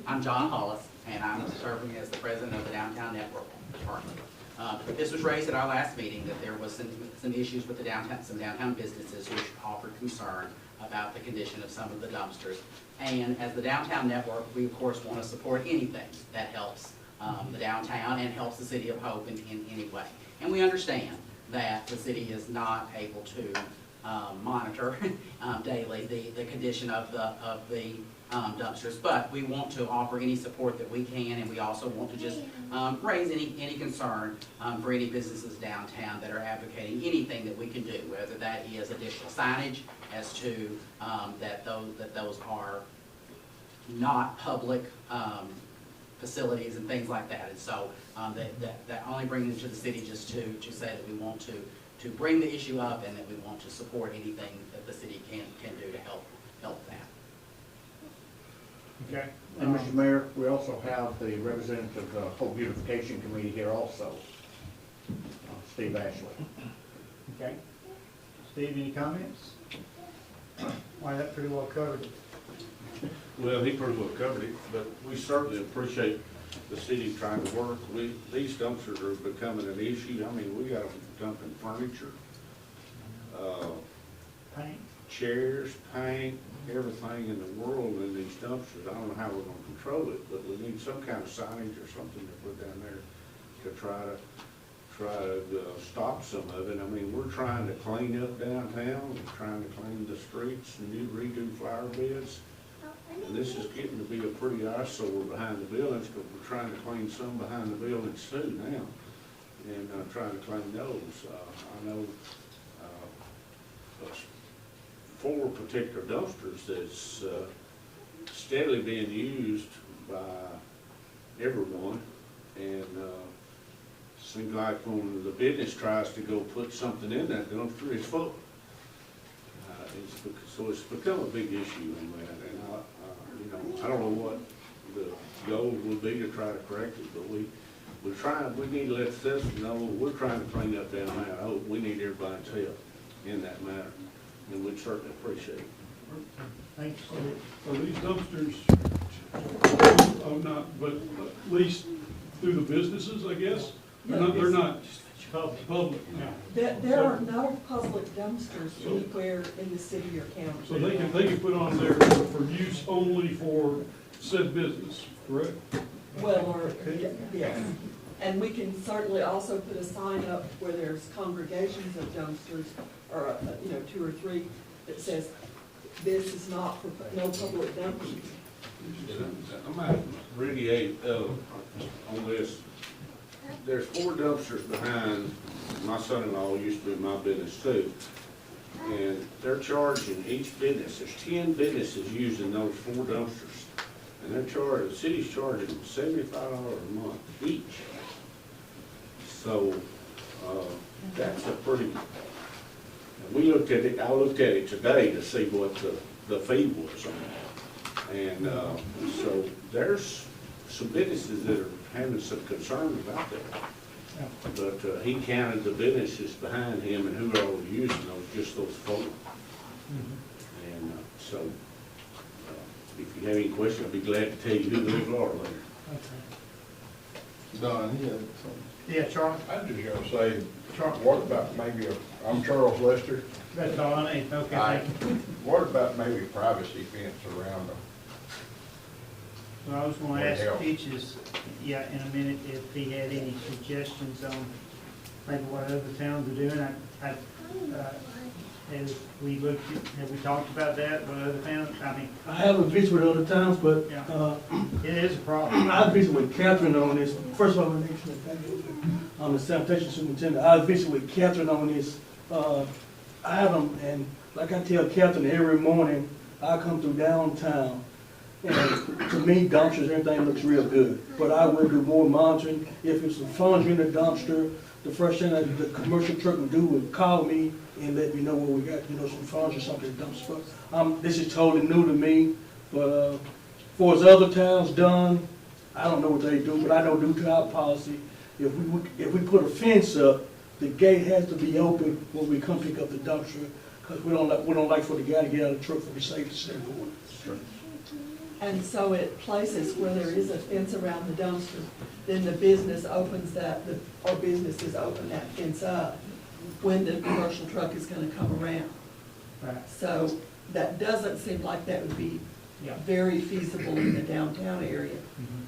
I'm John Hollis, and I'm serving as the president of the Downtown Network Department. This was raised at our last meeting, that there was some issues with the downtown businesses which offered concern about the condition of some of the dumpsters. And as the Downtown Network, we of course want to support anything that helps the downtown and helps the city of Hope in any way. And we understand that the city is not able to monitor daily the condition of the dumpsters, but we want to offer any support that we can, and we also want to just raise any concern for any businesses downtown that are advocating anything that we can do, whether that is additional signage as to that those are not public facilities and things like that. And so that only brings it to the city just to say that we want to bring the issue up, and that we want to support anything that the city can do to help that. Okay. And Mr. Mayor, we also have the representative of the Hope Beautification Committee here also, Steve Ashley. Okay. Steve, any comments? Why, that pretty well covered it. Well, he pretty well covered it, but we certainly appreciate the city trying to work. These dumpsters are becoming an issue. I mean, we got them dumping furniture, Paint? chairs, paint, everything in the world in these dumpsters. I don't know how we're gonna control it, but we need some kind of signage or something to put down there to try to stop some of it. I mean, we're trying to clean up downtown, we're trying to clean the streets and redo flower beds. And this is getting to be a pretty eyesore behind the buildings, because we're trying to clean some behind the buildings too now, and trying to clean those. I know 4 particular dumpsters that's steadily being used by everyone, and seems like when the business tries to go put something in that dumpster, it's full. So it's become a big issue in that, and I don't know what the goal would be to try to correct it, but we need to let the citizens know we're trying to clean up downtown. I hope we need everybody's help in that matter, and we'd certainly appreciate it. Thanks, Steve. Are these dumpsters, not, but at least through the businesses, I guess? They're not public now. There are no public dumpsters anywhere in the city or county. So they can put on there for use only for said business, correct? Well, or, yes. And we can certainly also put a sign up where there's congregations of dumpsters, or, 2 or 3, that says, this is not for, no public dumping. I'm at radiate on this. There's 4 dumpsters behind, my son-in-law used to be in my business too, and they're charging each business, there's 10 businesses using those 4 dumpsters, and the city's charging them $75 a month each. So, that's a pretty, we looked at it, I looked at it today to see what the fee was on it. And so there's some businesses that are having some concern about that. Yeah. But he counted the businesses behind him and who are all using those, just those 4. And so, if you have any questions, I'd be glad to tell you who those are later. Okay. Don, he had something. Yeah, Charlie? I just gonna say, what about maybe I'm Charles Lester. That's all I need. Okay, thank you. What about maybe a privacy fence around them? Well, I was gonna ask Help. Peaches, in a minute, if he had any suggestions on maybe what other towns are doing. Have we talked about that, what other towns, I haven't visited with other towns, but it is a problem. I visited with Catherine on this. First of all, my name is I'm the sanitation superintendent. I visited with Catherine on this item, and like I tell Catherine every morning, I come through downtown, and to me, dumpsters, everything looks real good. But I will do more monitoring. If it's some funds in the dumpster, the first thing that the commercial truck will do would call me and let me know what we got, some funds or something in the dumpster. This is totally new to me, but for as other towns done, I don't know what they do, but I know due to our policy, if we put a fence up, the gate has to be open when we come pick up the dumpster, because we don't like for the guy to get out of the truck for the safety standpoint. And so at places where there is a fence around the dumpster, then the business opens that, or businesses open that fence up when the commercial truck is gonna come around. Right. So that doesn't seem like that would be Yeah. very feasible in the downtown area. Mhm.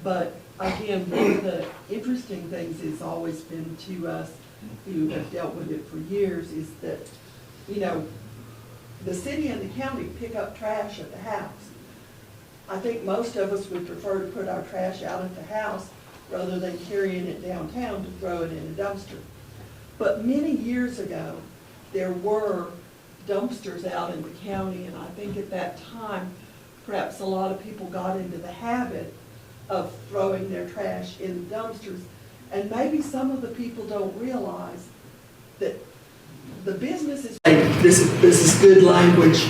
But again, one of the interesting things has always been to us who have dealt with it for years is that, you know, the city and the county pick up trash at the house. I think most of us would prefer to put our trash out at the house rather than carrying it downtown to throw it in a dumpster. But many years ago, there were dumpsters out in the county, and I think at that time, perhaps a lot of people got into the habit of throwing their trash in dumpsters. And maybe some of the people don't realize that the business is. This is good language,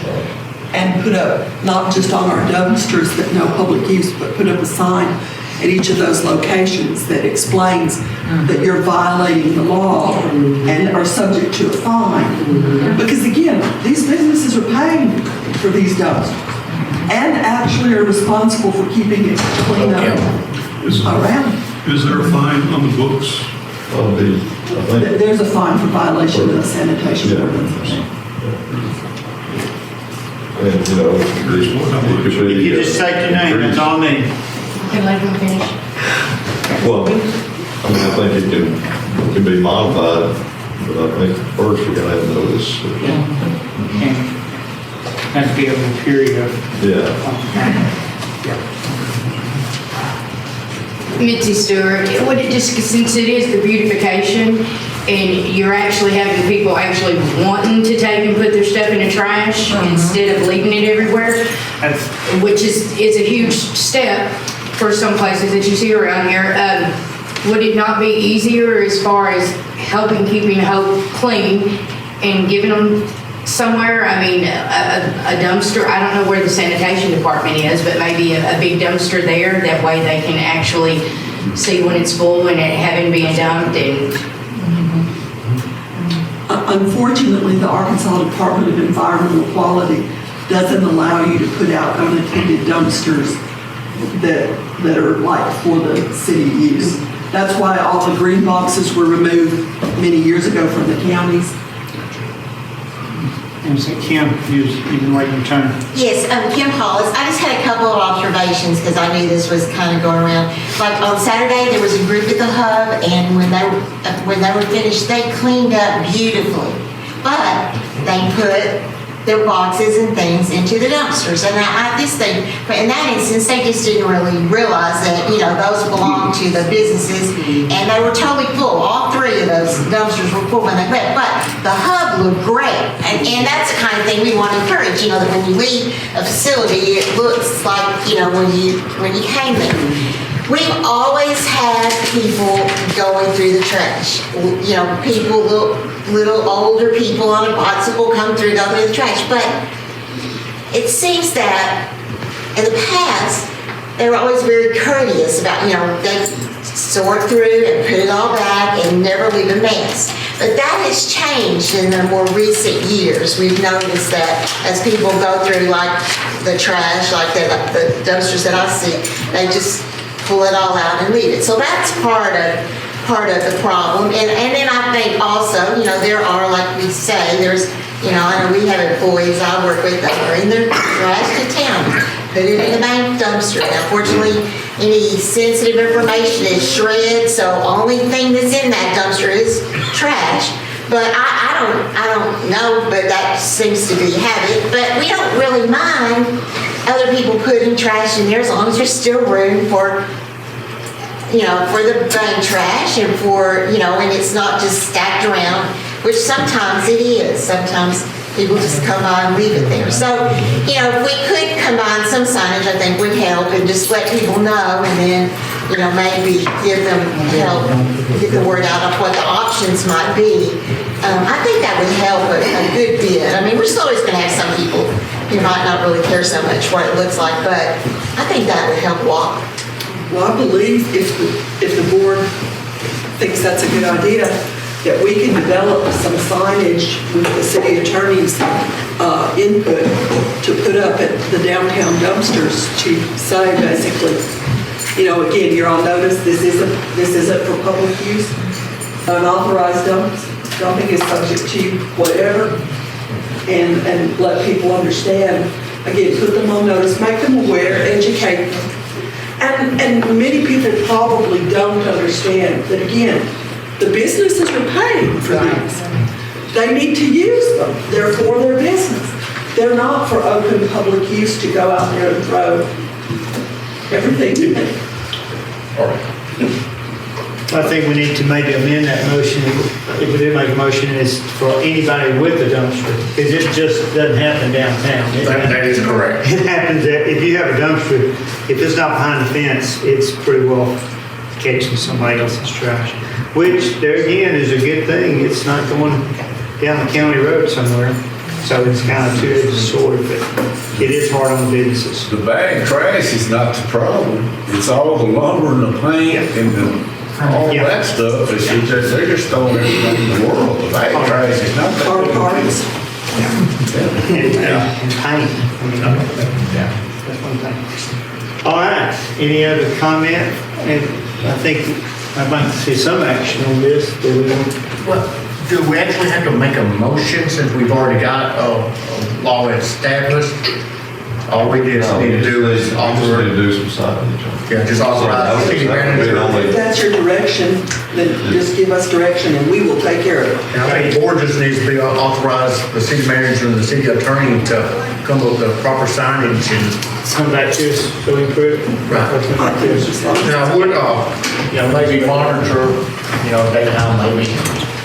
and put up, not just on our dumpsters that no public use, but put up a sign at each of those locations that explains that you're violating the law and are subject to a fine. Because again, these businesses are paying for these dumpsters and actually are responsible for keeping it clean up around. Is there a fine on the books? There's a fine for violation of the sanitation ordinance. And, you know, If you just state your name, that's all I need. Can let him finish. well, I mean, I think it can be modified, but I think first we're gonna have to notice. Has to be over a period of. Yeah. Mitzi Stewart, would it just, since it is the beautification, and you're actually having people actually wanting to take and put their stuff in the trash instead of leaving it everywhere, which is a huge step for some places that you see around here, would it not be easier as far as helping keeping Hope clean and giving them somewhere? I mean, a dumpster, I don't know where the sanitation department is, but maybe a big dumpster there, that way they can actually see when it's full and it having been dumped. And unfortunately, the Arkansas Department of Environmental Quality doesn't allow you to put out unattended dumpsters that are like for the city use. That's why all the green boxes were removed many years ago from the counties. And so Kim, you've been waiting your turn. Yes, Kim Hollis. I just had a couple of observations because I knew this was kind of going around. Like on Saturday, there was a group at the hub, and when they were finished, they cleaned up beautifully. But they put their boxes and things into the dumpsters, and I just think, in that instance, they just didn't really realize that, you know, those belong to the businesses, and they were totally full. All three of those dumpsters were full when they quit, but the hub looked great, and that's the kind of thing we want to encourage, you know, that when you leave a facility, it looks like, you know, when you came there. We've always had people going through the trash. You know, people, little older people on a bicycle come through, go through the trash. But it seems that in the past, they were always very courteous about, you know, they sort through and put it all back and never leave a mess. But that has changed in the more recent years. We've noticed that as people go through, like the trash, like the dumpsters that I see, they just pull it all out and leave it. So that's part of the problem. And then I think also, you know, there are, like we say, there's, you know, I know we have employees I work with that are in their trash to town, put it in the main dumpster. Now, fortunately, any sensitive information is shredded, so only thing that's in that dumpster is trash. But I don't know, but that seems to be habit. But we don't really mind other people putting trash in there as long as there's still room for, you know, for the bank trash and for, you know, and it's not just stacked around, which sometimes it is. Sometimes people just come by and leave it there. So, you know, if we could combine some signage, I think would help, and just let people know, and then, you know, maybe give them help, get the word out of what the options might be. I think that would help a good bit. I mean, we're still always going to have some people who might not really care so much what it looks like, but I think that would help a lot. Well, I believe if the board thinks that's a good idea, that we can develop some signage with the city attorneys input to put up at the downtown dumpsters to say basically, you know, again, you're on notice, this isn't for public use. Unauthorized dumping is subject to whatever, and let people understand. Again, put them on notice, make them aware, educate them. And many people probably don't understand that, again, the businesses are paying for these. They need to use them. They're for their business. They're not for open public use to go out there and throw everything in it. I think we need to maybe amend that motion, if we did make a motion, is for anybody with a dumpster, because it just doesn't happen downtown. That is correct. It happens that if you have a dumpster, if it's not behind the fence, it's pretty well catching somebody else's trash. Which, there again, is a good thing. It's not going down the county road somewhere. So it's kind of two-edged sword, but it is hard on the businesses. The bag trash is not the problem. It's all the lumber and the paint and all that stuff. It's just, they're just throwing everything in the world. The bag trash is not that Car big. parts. And paint. I mean, that's one thing. All right, any other comment? And I think I'd like to see some action on this. Do we want- Well, do we actually have to make a motion since we've already got a law established? All we just need to do is Just need authorize, to do some signage. yeah, just authorize the city manager. If that's your direction, then just give us direction and we will take care of it. And I think the board just needs to be authorize the city manager and the city attorney to come up with the proper signage and, Come back to us, so we improve. Right. I think it's just like- and I would, maybe monitor, daytime, maybe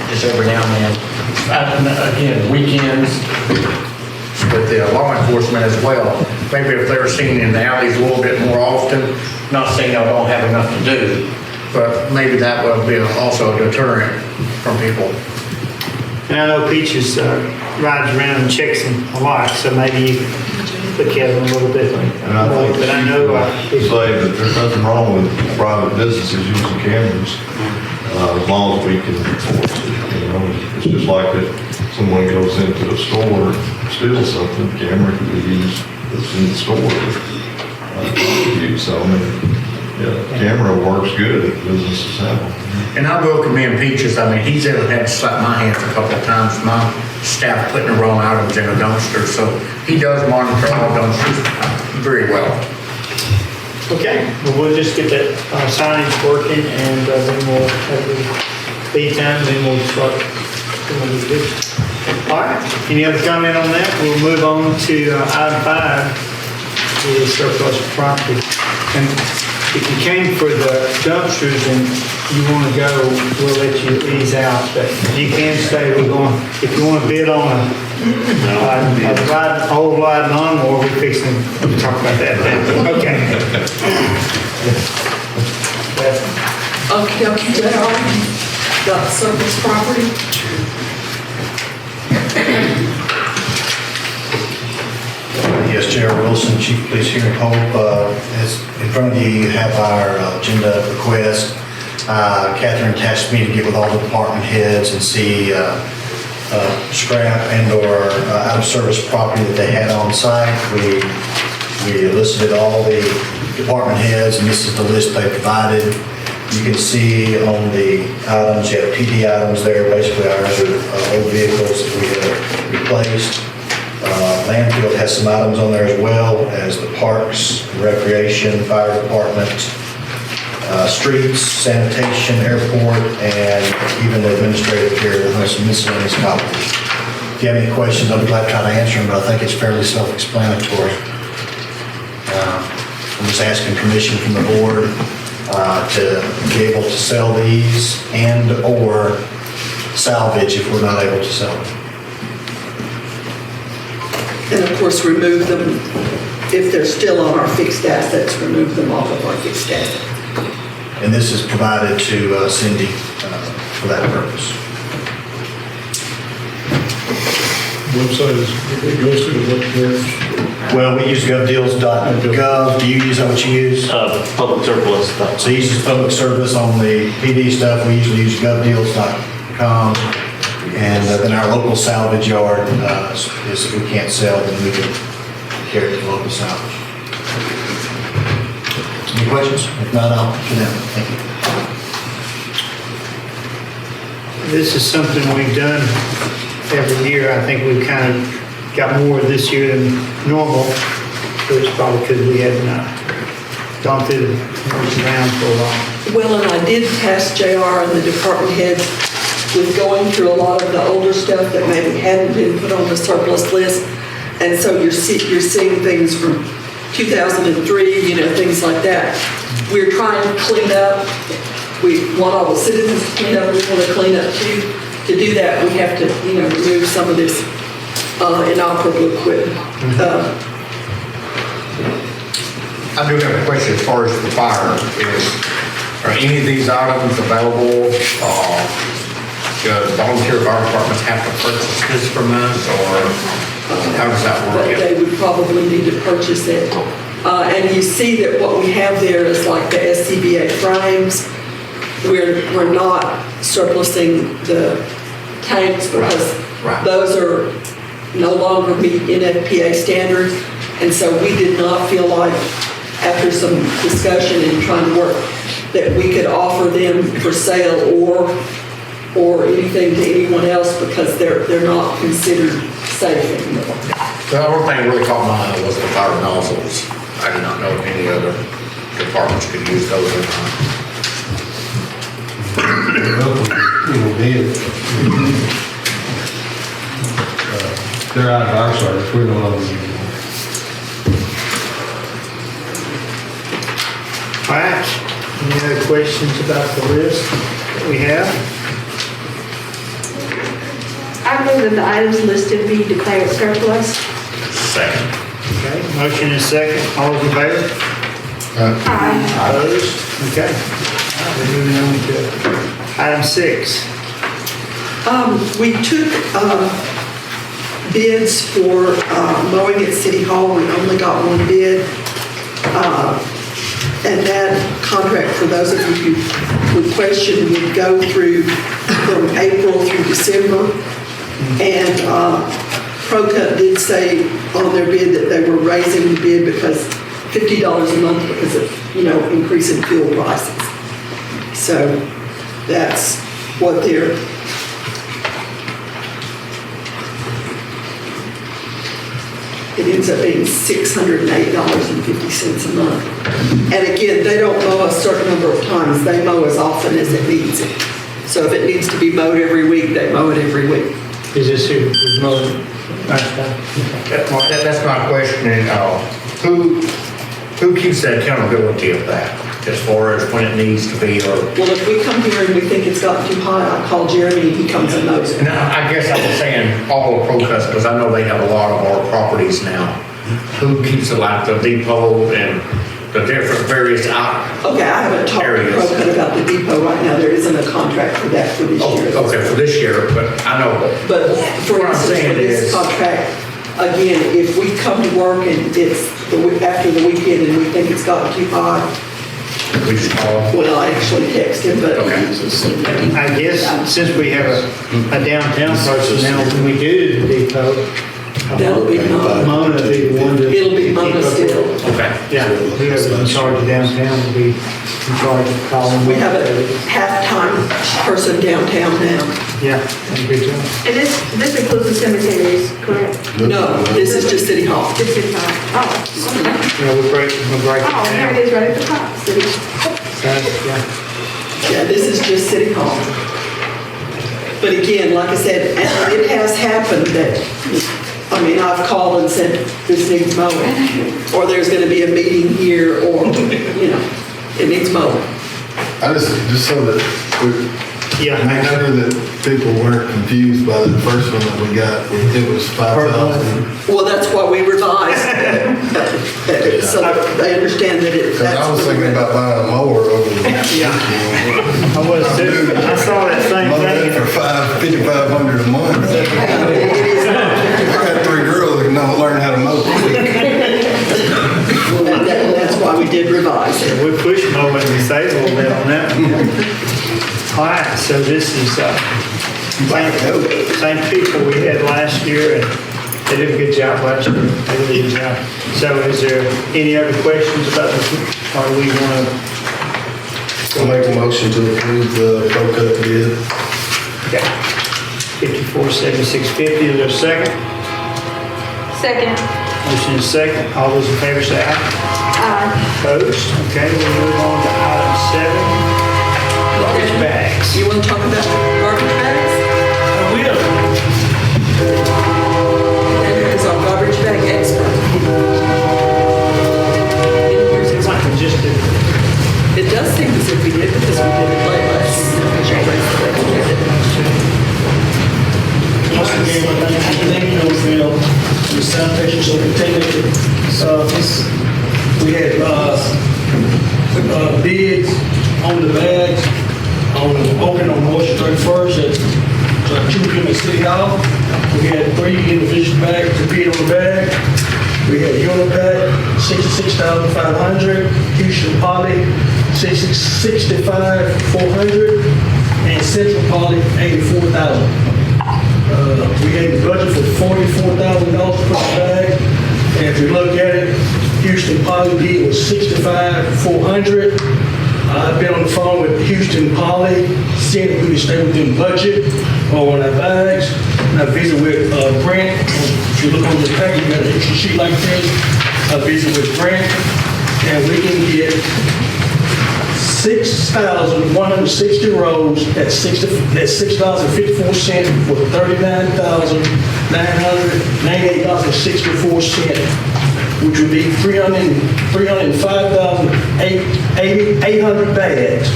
just every now and then. Again, weekends with the law enforcement as well. Maybe if they're seen in the alleys a little bit more often, not saying they don't have enough to do, but maybe that will be also a deterrent from people. And I know Peaches rides around and checks them a lot, so maybe you look at them a little bit. And I think But I know, say that there's nothing wrong with private businesses using cameras, as long as we can enforce it. It's just like if someone goes into a store, steals something, camera can be used that's in the store. So, I mean, yeah, camera works good if businesses have them. And I will commend Peaches. I mean, he's ever had to slap my hands a couple of times, my staff putting the wrong items in a dumpster. So he does monitor all dumpsters very well. okay, well, we'll just get that signage working and then we'll have the lead time, then we'll start doing what we do. All right, any other comment on that? We'll move on to item 5, the surplus property. And if you came for the dumpsters and you want to go, we'll let you ease out. But you can stay, if you want to bid on a old riding lawnmower, we're fixing to talk about that then. Okay. Okay, is that all? Got the surplus property? Yes, J.R. Wilson, Chief Police here in Hope. As in front of you, you have our agenda request. Catherine tasked me to get with all the department heads and see scrap and/or out-of-service property that they had on site. We listed all the department heads, and this is the list they provided. You can see on the items, you have PD items there. Basically, ours are old vehicles that we have replaced. Landfill has some items on there as well as the parks, recreation, fire department, streets, sanitation, airport, and even the administrative here. There's some miscellaneous copies. If you have any questions, I'll be glad to try to answer them, but I think it's fairly self-explanatory. I'm just asking permission from the board to be able to sell these and/or salvage if we're not able to sell them. And of course, remove them, if they're still on our fixed assets, remove them off of our fixed assets. And this is provided to Cindy for that purpose. Website it goes to the website. Well, we use govdeals.gov. Do you use that what you use? Public surplus. So he uses public service on the PD stuff. We usually use govdeals.com. And then our local salvage yard is if we can't sell, then we can carry it to local salvage. Any questions? If not, I'll present. Thank you. This is something we've done every year. I think we've kind of got more this year than normal, which probably because we hadn't gone through the round for a while. Well, and I did task JR and the department heads with going through a lot of the older stuff that maybe hadn't been put on the surplus list. And so you're seeing things from 2003, things like that. We're trying to clean up. We want all the citizens to clean up. We want to clean up too. To do that, we have to, remove some of this inoperable equipment. I do have a question as far as the fire are any of these items available? Do volunteer fire departments have to purchase this from us, or how does that work? They would probably need to purchase it. And you see that what we have there is like the SCBA frames. We're not surplusing the tanks because those are no longer meet NFPA standards. And so we did not feel like, after some discussion and trying to work, that we could offer them for sale or anything to anyone else because they're not considered safe anymore. The only thing that really caught my eye was the fire nozzles. I did not know if any other departments could use those or not. They're out of our service, we don't know them anymore. All right, any other questions about the list that we have? I move that the items listed be declared surplus. Second. Okay, motion is second. All those in favor? Aye. Opposed? Okay. All right, we're moving on to item 6. We took bids for mowing at City Hall. We only got one bid. And that contract, for those of you who would question, would go through from April through December. And ProCut did say on their bid that they were raising the bid because $50 a month because of, increase in fuel prices. So that's what they're. It ends up being $608.50 a month. And again, they don't mow a certain number of times. They mow as often as it needs it. So if it needs to be mowed every week, they mow it every week. Is this who is mowing? That's my question. Who keeps that accountability of that as far as when it needs to be? Or well, if we come here and we think it's gotten too high, I call Jeremy and he comes and mows it. Now, I guess I was saying all of ProCut because I know they have a lot of our properties now. Who keeps it, like the depot and the different various Okay, I haven't talked to ProCut about the depot right now. There isn't a contract for that for this year. Okay, for this year, but I know. But for what I'm instance, saying for this is, contract, again, if we come to work and it's after the weekend and we think it's gotten too high, we just call. well, I actually text him, but I guess since we have a downtown person now, when we do the depot, that'll be Mona. Mona will be the one to. It'll be Mona still. Okay. Yeah, whoever's in charge of downtown will be in charge of calling. We have a half-time person downtown now. Yeah, good job. And this includes the cemeteries, correct? No, this is just City Hall. This is not. Oh, okay. Yeah, we'll break it Oh, there down. it is right at the top. City. Yeah. Yeah, this is just City Hall. But again, like I said, and it has happened that, I've called and said, this needs mowing, or there's gonna be a meeting here, or, it needs mowing. I just so that we Yeah. make sure that people weren't confused by the first one that we got, it was 5,000. Well, that's why we revised, so they understand that Because I was thinking about buying a mower over the weekend. I was too. I saw that same Mowing thing. for $5,500 a month. I got 3 girls that don't learn how to mow. That's why we did revise it. We push mowing and save a little bit on that one. All right, so this is Same people we had last year, and they did a good job last year. They did a good job. So is there any other questions about this, or do we want to? I'll make a motion to approve the pro cut bid. Okay. 547650, is there a second? Second. Motion is second. All those in favor say aye. Aye. Opposed? Okay, we'll move on to item 7, garbage bags. You want to talk about garbage bags? I will. And here's our garbage bag expert. And here's his- It does seem as if we did, because we did it late last. Once again, I'd like to thank you, Phil, the sanitation superintendent. We had bids on the bags, opening on March 31st at 2 p.m. at City Hall. We had 3 individual bags to bid on the bag. We had Unipack, $66,500, Houston Poly, $65,400, and Central Poly, $84,000. We had the budget for $44,000 per bag, and if you look at it, Houston Poly bid was $65,400. I've been on the phone with Houston Poly, seeing if we can stay within budget on our bags. And I visited with Brent. If you look on the package, you got an extra sheet like this. I visited with Brent, and we can get 6,160 rolls at $6.54 for $39,998.64, which would be 305,800 bags.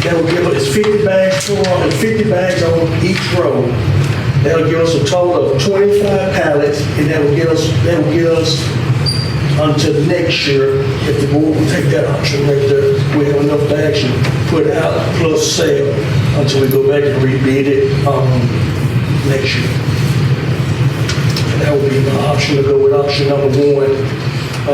That would give us 50 bags, 450 bags on each roll. That would give us a total of 25 pallets, and that would give us until next year, if the board will take that option right there, we have enough bags to put out plus sale until we go back and rebid it next year. And that would be my option to go with option number 1.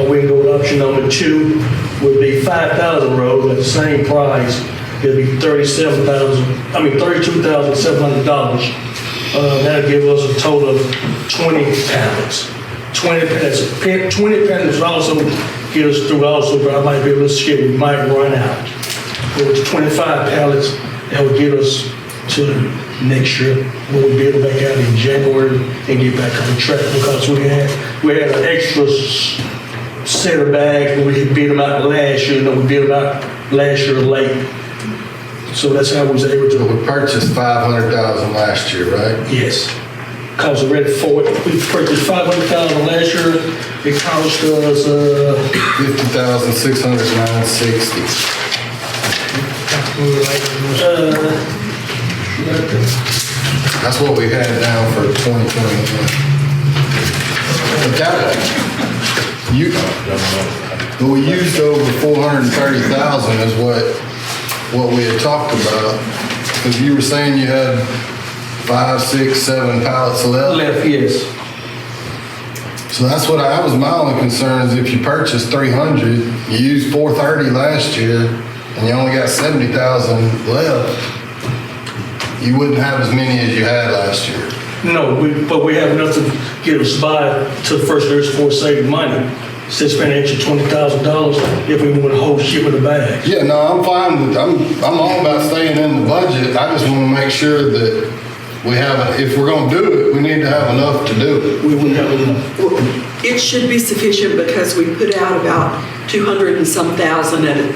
We can go with option number 2, would be 5,000 rolls at the same price. It'll be $32,700. That'll give us a total of 20 pallets. 20 pallets also get us through also, but I might be able to skip, we might run out. But with 25 pallets, that would get us to next year, when we bid them back out in January and get back on track, because we had an extra set of bags, but we had bid them out last year, we bid them out last year late. So that's how we was able to. We purchased 500,000 last year, right? Yes. Cost us ready for it. We purchased 500,000 last year. It cost us 50,660. That's what we had down for 2021. But we used over 430,000 is what we had talked about. Because you were saying you had 5, 6, 7 pallets left? Left, yes. So that's what that was my only concern is if you purchased 300, you used 430 last year, and you only got 70,000 left, you wouldn't have as many as you had last year. No, but we have enough to get us by to the first year's for saving money. Instead of spending extra $20,000 if we want to hold ship of the bags. Yeah, no, I'm fine with, I'm all about staying in the budget. I just want to make sure that we have, if we're going to do it, we need to have enough to do it. We wouldn't have enough. Well, it should be sufficient because we put out about 200 and some thousand at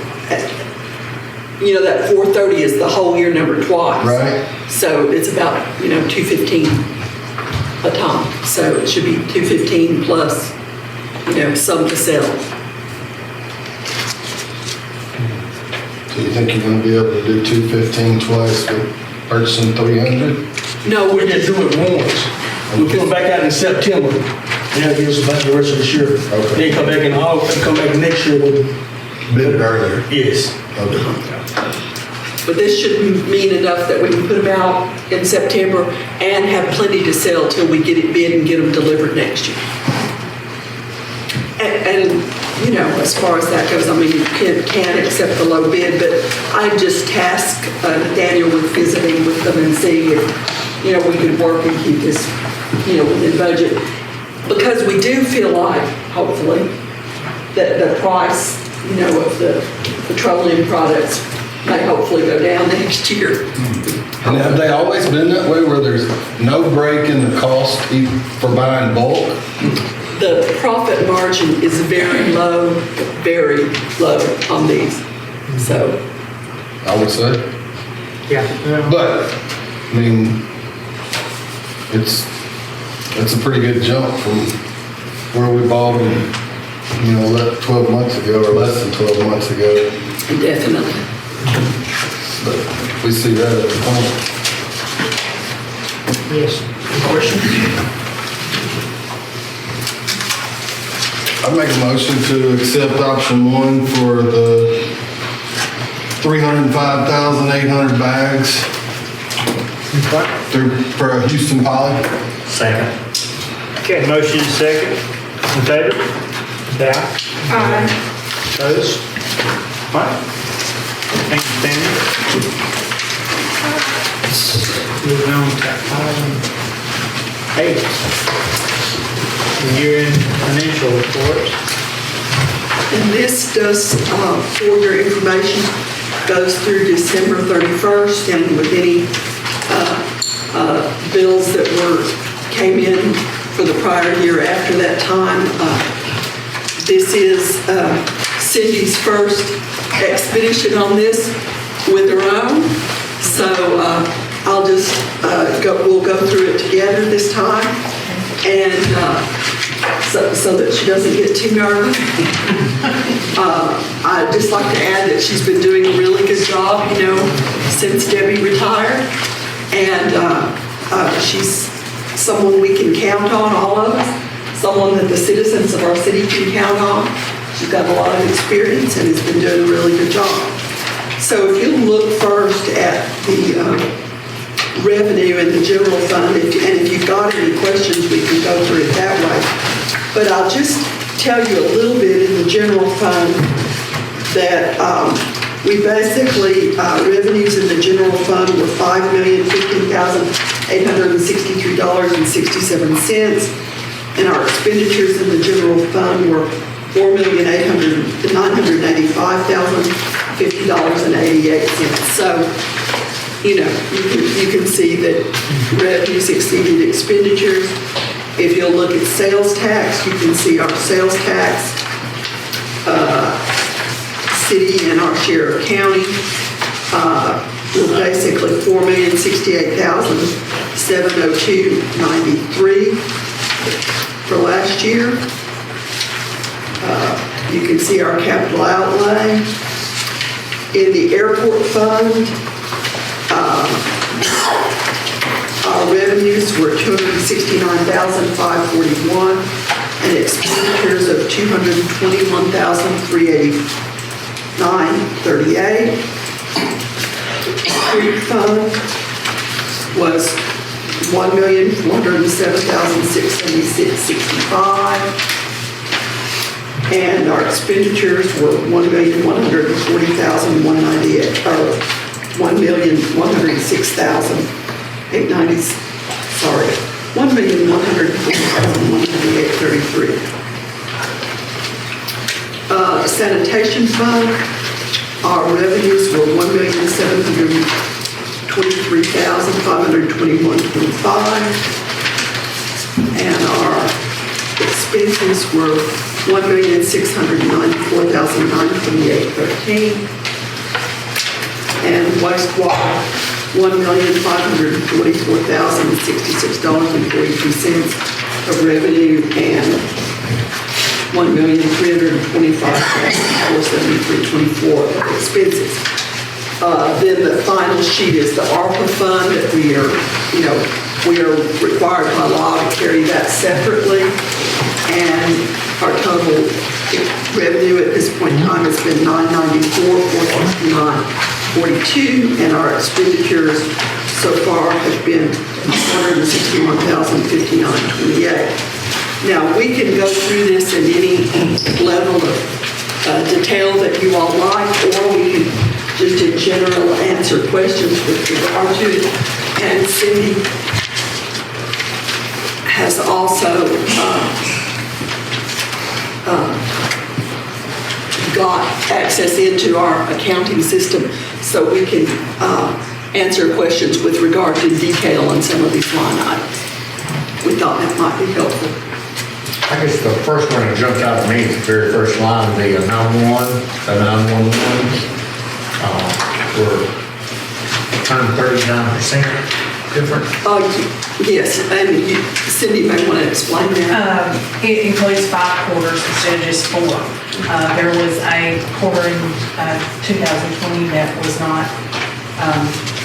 that 430 is the whole year number twice. Right. So it's about, 215 a ton. So it should be 215 plus, some to sell. So you think you're going to be able to do 215 twice with purchasing 300? No, We just do it once. We put them back out in September, and that'll give us about the rest of this year. Okay. Then come back in August, come back next year with. Bid it earlier. Yes. Okay. but this should mean enough that we can put them out in September and have plenty to sell till we get it bid and get them delivered next year. And as far as that goes, I mean, you can't accept the low bid, but I just tasked Nathaniel with visiting with them and seeing if, we could work and keep this, within budget. Because we do feel like, hopefully, that the price, of the petroleum products may hopefully go down next year. And have they always been that way where there's no break in the cost for buying bulk? The profit margin is very low on these, so. I would say. Yeah. But, I mean, it's a pretty good jump from where we bought them, 12 months ago or less than 12 months ago. Definitely. But we see that at the point. Yes, questions? I make a motion to accept option 1 for the 305,800 bags for Houston Poly. Second. Okay, motion is second. In favor? Say aye. Aye. Opposed? All right. Thank you, Stanley. Moving on to item 8. Year-end financial reports. And this does, for your information, goes through December 31st, and with any bills that came in for the prior year after that time. This is Cindy's first expedition on this with her own, so I'll just we'll go through it together this time, and so that she doesn't get too nervous. I'd just like to add that she's been doing a really good job, since Debbie retired, and she's someone we can count on, all of us, someone that the citizens of our city can count on. She's got a lot of experience and has been doing a really good job. So if you look first at the revenue in the general fund, and if you've got any questions, we can go through it that way. But I'll just tell you a little bit in the general fund that we basically, revenues in the general fund were $5,015,863.67, and our expenditures in the general fund were $4,985,050.88. So, you can see that revenues exceeded expenditures. If you'll look at sales tax, you can see our sales tax, city and our share of county, was basically $4,068,702.93 for last year. You can see our capital outlay. In the airport fund, our revenues were $269,541 and expenditures of $221,389.38. Street fund was $1,407,676.65, and our expenditures were $1,140,198, or $1,106,890. Sorry, $1,140,198.33. Sanitation fund, our revenues were $1,723,521.25, and our expenses were $1,694,928.13, and wastewater, $1,544,066.42 of revenue, and $1,325,473.24 of expenses. Then the final sheet is the ARPA fund that we are required by law to carry that separately, and our total revenue at this point in time has been $994,469.42, and our expenditures so far have been $161,059.28. Now, we can go through this in any level of detail that you all like, or we can just in general answer questions with regard to it. And Cindy has also got access into our accounting system so we can answer questions with regard to detail on some of these line items. We thought that might be helpful. I guess the first one that jumped out at me is the very first line, the 911, we're 139% different. Yes, and Cindy may want to explain that. It includes 5 quarters instead of just 4. There was a quarter in 2020 that was not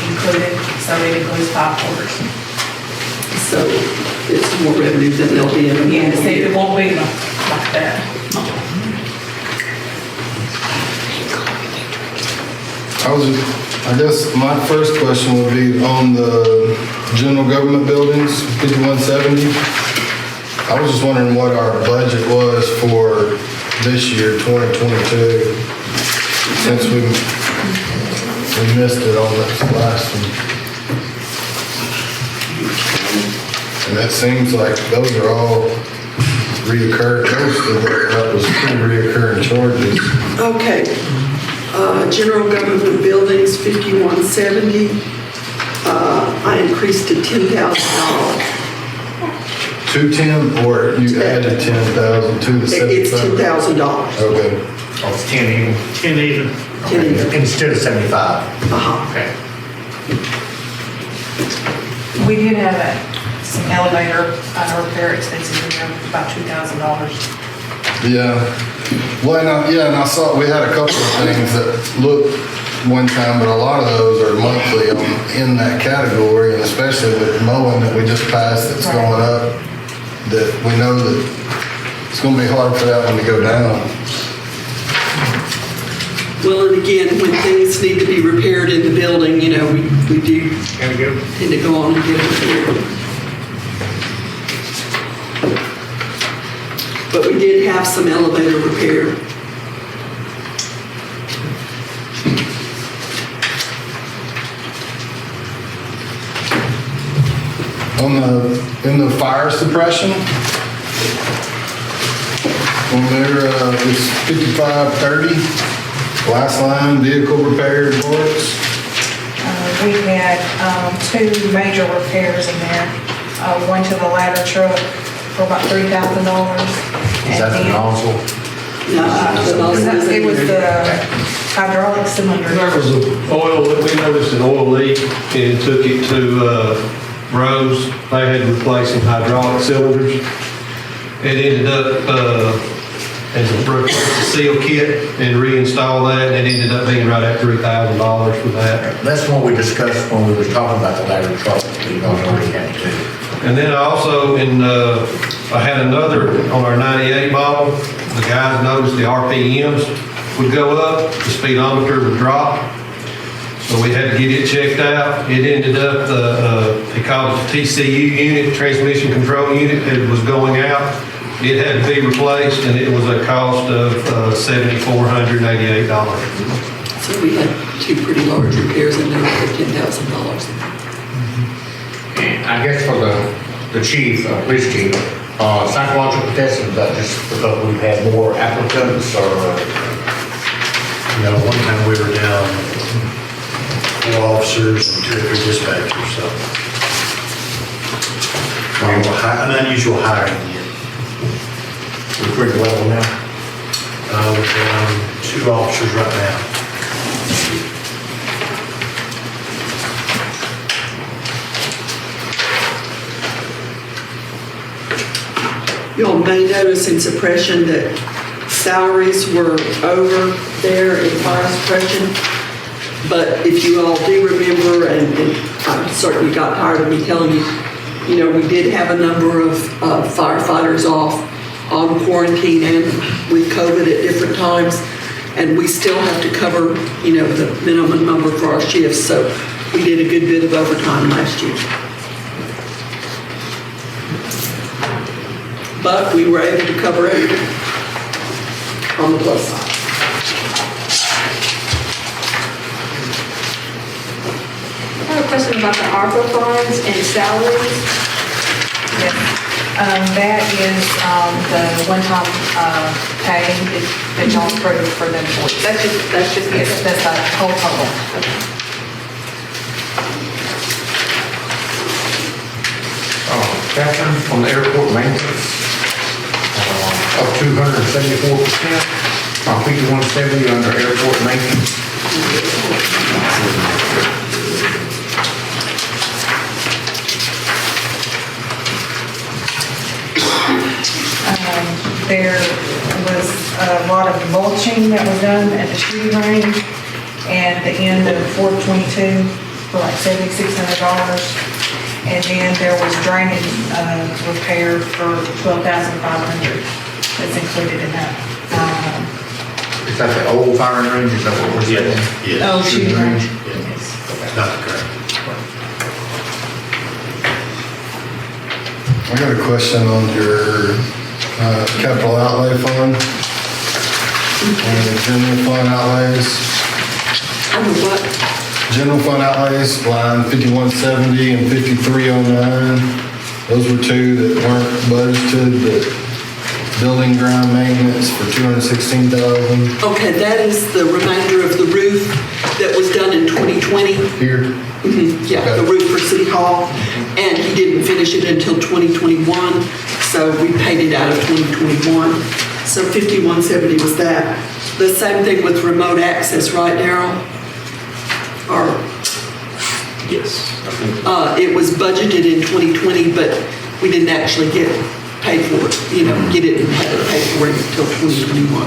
included, so it includes 5 quarters. So it's more revenue than they'll be in. Yes, it won't be like that. I guess my first question would be on the general government buildings, 5170. I was just wondering what our budget was for this year, 2022, since we missed it on this last one. And that seems like those are all reoccurring, that was pretty reoccurring charges. Okay. General government buildings, 5170. I increased to $10,000. 210, or you added 10,000 to the 75? It's $10,000. Okay. Oh, it's 10 even. 10 even. 10 even. Instead of 75. Okay. We did have some elevator repair expenses in there, about $2,000. Yeah. Well, and I saw we had a couple of things that looked one time, but a lot of those are monthly in that category, and especially with mowing that we just passed that's going up, that we know that it's going to be hard for that one to go down. Well, and again, when things need to be repaired in the building, we do tend to go on and get it repaired. But we did have some elevator repair. In the fire suppression, on there, it's 5530, last line, vehicle repair reports. We had 2 major repairs in there. One to the ladder truck for about $3,000. Is that the nozzle? No, It was the hydraulic cylinder. There was an oil, we noticed an oil leak and took it to Rose. They had to replace some hydraulic cylinders. It ended up as a seal kit and reinstall that, and it ended up being right at $3,000 for that. That's what we discussed when we were talking about the ladder truck. We already had to do. And then I also, I had another on our 98 model. The guys noticed the RPMs would go up, the speedometer would drop. So we had to get it checked out. It ended up, they called it the TCU unit, transmission control unit, it was going out. It had to be replaced, and it was a cost of $7,488. So we had 2 pretty large repairs in there for $10,000. I guess for the chief, police chief, psychological testing, is that just because we've had more applicants, or? One time we were down 4 officers and 2 or 3 dispatchers, so. An unusual hiring year. We're pretty level now. We're down 2 officers right now. Y'all may notice in suppression that salaries were over there in fire suppression. But if you all do remember, and I certainly got tired of me telling you, we did have a number of firefighters off on quarantine and with COVID at different times. And we still have to cover, the minimum number for our shifts. So we did a good bit of overtime last year. But we were able to cover everything on the plus side. I have a question about the ARPA funds and salaries. Yes. That is the one-time pay that y'all approved for them. That's just, Yes, that's the whole total. Catherine, on the airport maintenance, up 274%, 5170 under airport maintenance. There was a lot of mulching that was done at the shooting range at the end of 4/22 for like $7,600. And then there was drainage repair for $12,500 that's included in that. Is that the old firing range, is that what we're saying? Yes. Oh, shooting range. Yes. That's correct. I got a question on your capital outlay fund and the general fund outlays. What? General fund outlays, line 5170 and 5309. Those were two that weren't budgeted, but building ground maintenance for $216,000. Okay, that is the remainder of the roof that was done in 2020. Here, Yeah, the roof for City Hall, and he didn't finish it until 2021, so we paid it out of 2021. So 5170 was that. The same thing with remote access, right, Darryl? Or, Yes. it was budgeted in 2020, but we didn't actually get paid for it, get it and have it paid for it until 2021.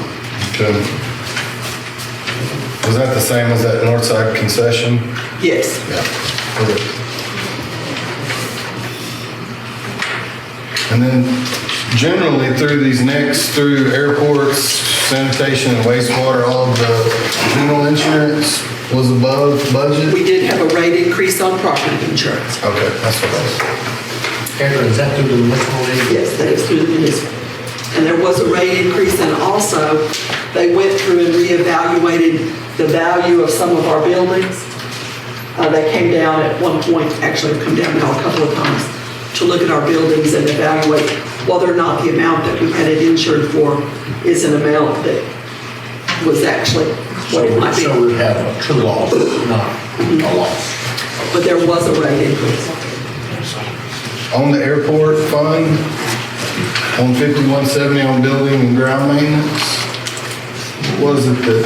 okay. Was that the same as that Northside concession? Yes. Yeah. Okay. And then generally through airports, sanitation and wastewater, all of the general insurance was above budget? We did have a rate increase on property insurance. Okay, that's what I was. Catherine, is that through the municipal league? Yes, that is through the municipal. And there was a rate increase, and also they went through and reevaluated the value of some of our buildings. They came down at one point, actually come down now a couple of times, to look at our buildings and evaluate whether or not the amount that we had it insured for is an amount that was actually what it might be. So we have a true loss, not a loss. But there was a rate increase. On the airport fund, on 5170 on building and ground maintenance, what was it that?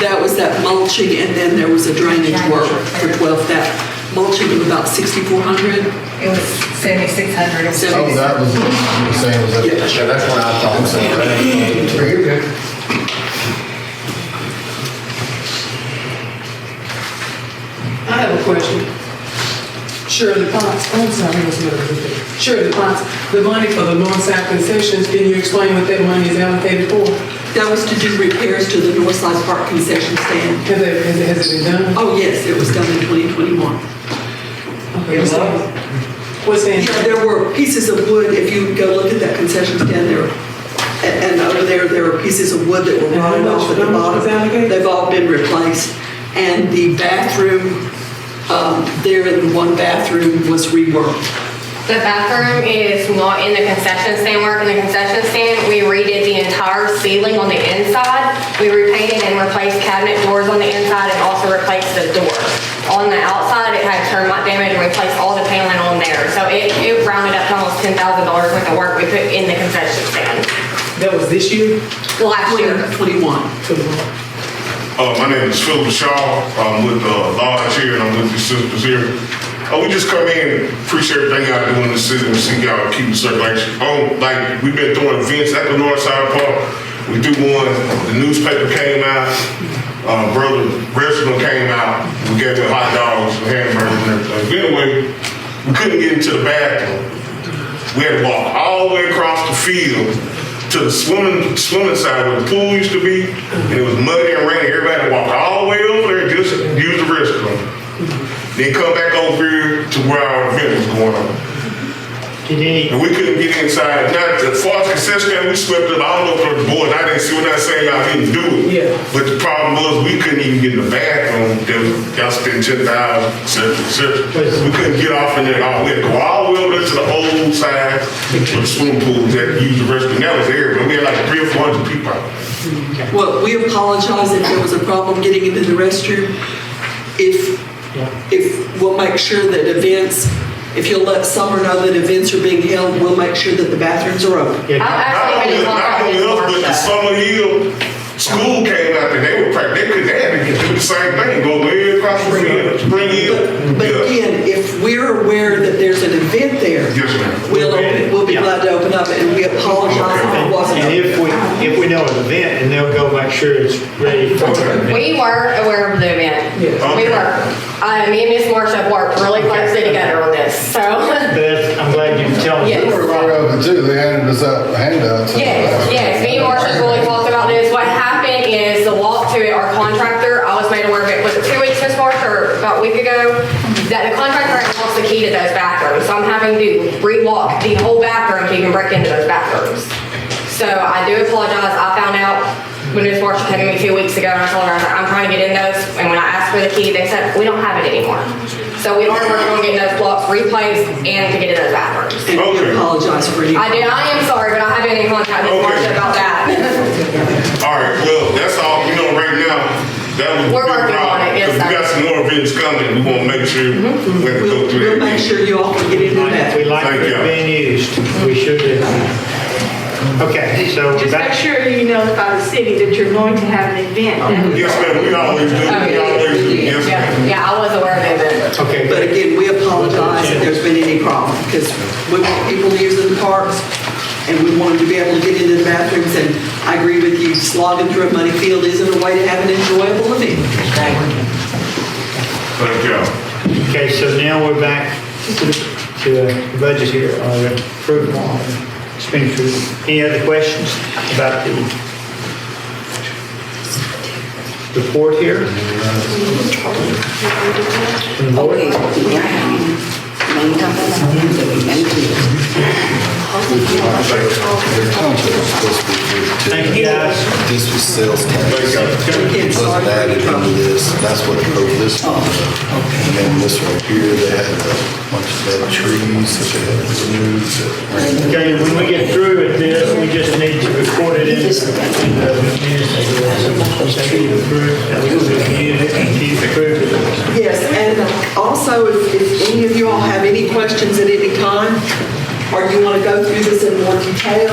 That was that mulching, and then there was a drainage work for 12,000. Mulching of about 6,400. It was 7,600. Oh, that was, you were saying was that? Yeah. Yeah, that's what I thought. You're good. I have a question. Shirley Potts, I'm sorry, what's the name? Shirley Potts, the money for the north-south concessions, can you explain what that money is allocated for? That was to do repairs to the Northside Park concession stand. Has it been done? Oh, yes, it was done in 2021. Okay, what's that? Yeah, there were pieces of wood, if you go look at that concession stand there, and over there are pieces of wood that were rotted off at the bottom. They've all been replaced. And the bathroom, there in one bathroom was reworked. The bathroom is not in the concession stand work. In the concession stand, we redid the entire ceiling on the inside. We repainted and replaced cabinet doors on the inside and also replaced the door. On the outside, it had termite damage and replaced all the paneling on there. So it rounded up to almost $10,000 worth of work we put in the concession stand. That was this year? Last year. 21. My name is Philip Shaw. I'm with Lodge here, and I'm with the sisters here. We just come in, appreciate everything y'all doing in the city, and see y'all keeping circulation. Like, we've been doing events at the Northside Park. We do one, the newspaper came out, Brother Restaurant came out, we gave them hot dogs and hamburgers and everything. But anyway, we couldn't get into the bathroom. We had to walk all the way across the field to the swimming side where the pool used to be, and it was muddy and rainy. Everybody had to walk all the way over there just to use the restroom. Then come back over here to where our event was going on. And we couldn't get inside. Now, as far as concession stand, we swept it. I don't know if the board, I didn't see, we're not saying y'all didn't do it. Yeah. But the problem was, we couldn't even get in the bathroom. Y'all spent 10,000, et cetera. We couldn't get off in there at all. We had to go all the way over to the old side of the swimming pool that used the restroom. That was there, but we had like 300 or 400 people out there. Well, we apologize if there was a problem getting into the restroom. If we'll make sure that events, if you'll let Summer know that events are being held, we'll make sure that the bathrooms are open. Not only us, but the Summer Hill school came out there. They had to do the same thing, go way across the field, spring in. But again, if we're aware that there's an event there, Yes, ma'am. we'll be glad to open up, and we apologize if it wasn't. And if we know an event, and they'll go make sure it's ready for it. We were aware of the event. Yeah. We were. Me and Miss Marcia have worked really closely together on this, so. But I'm glad you tell us. Yes. We were aware of it too, they handed us out handouts. Yes, me and Marcia really talked about this. What happened is the walk to it, our contractor, I was made aware of it, was it 2 weeks, Miss Marcia, or about a week ago? That the contractor had lost the key to those bathrooms, so I'm having to re-walk the whole bathroom to even break into those bathrooms. So I do apologize. I found out when Miss Marcia came to me 2 weeks ago, and I told her, I'm trying to get in those, and when I asked for the key, they said, we don't have it anymore. So we are working on getting those blocks replaced and to get in those bathrooms. And we apologize for you. I am sorry, but I have been in contact with Marcia about that. All right, well, that's all, right now, that was. We're working on it, yes, Because we got some more events coming, we want to make sure we have to go through that. We'll make sure you all can get into that. We like it being used. We sure do. Okay, so. Just make sure you notify the city that you're going to have an event. Yes, ma'am, we always do, yes, ma'am. Yeah, I was aware of the event. Okay. But again, we apologize if there's been any problem, because we want people using the parks, and we want them to be able to get into the bathrooms, and I agree with you, slogging through a muddy field isn't a way to have an enjoyable event. Thank you. Okay, so now we're back to the budget here, the approval of expenditures. Any other questions about the report here? Thank you, guys. This was sales tax. It wasn't added into this, that's what drove this one. And then this one here, they had a bunch of dead trees that they had to remove. Okay, when we get through with this, we just need to record it in the Yes, and also, if any of you all have any questions at any time, or you want to go through this in more detail,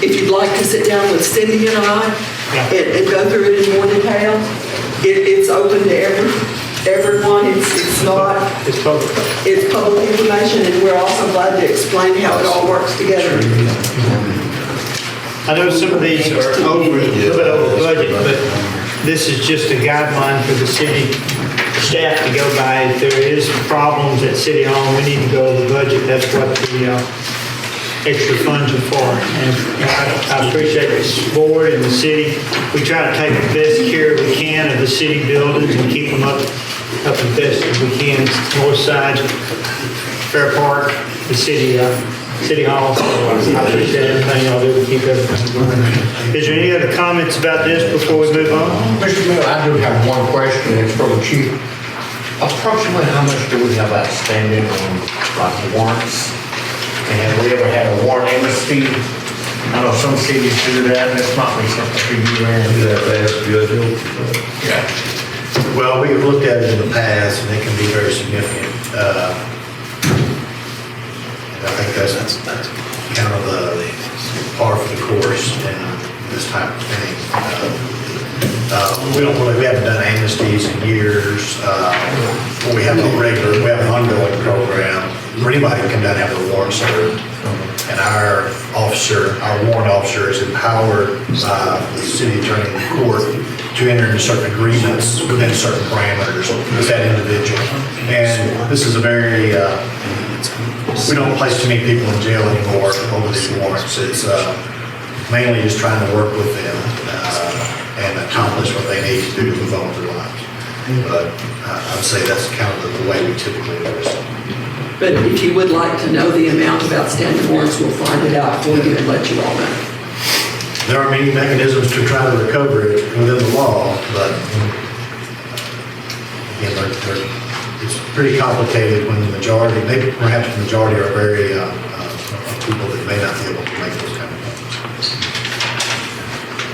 if you'd like to sit down with Cindy and I and go through it in more detail, it's open to everyone. It's not. It's public. It's public information, and we're also glad to explain how it all works together. I know some of these are a little bit over budget, but this is just a guideline for the city staff to go by. If there is problems at City Hall, we need to go over the budget. That's what the extra funds are for. And I appreciate this board and the city. We try to take the best care we can of the city buildings and keep them up as best as we can. North side, Fair Park, the City Hall. I appreciate everything y'all do to keep everything going. Is there any other comments about this before we move on? Mr. Miller, I do have one question, it's for the chief. Approximately how much do we have outstanding on like warrants? And have we ever had a warrant amnesty? I know some cities do that, and it's not me something for you, Aaron. Yeah. Well, we've looked at it in the past, and it can be very significant. And I think that's kind of the par for the course in this type of thing. We haven't done amnesties in years. We have an ongoing program where anybody can come down and have their warrant served. And our warrant officer is empowered by the city attorney in court to enter into certain agreements within certain parameters with that individual. And this is a very, we don't place too many people in jail anymore over these warrants. It's mainly just trying to work with them and accomplish what they need to do to move on with their lives. But I would say that's kind of the way we typically do it. But if you would like to know the amount of outstanding warrants, we'll find it out for you and let you all know. There are many mechanisms to try to recover it within the law, but again, it's pretty complicated when the majority, maybe perhaps the majority are very people that may not be able to make those kind of payments.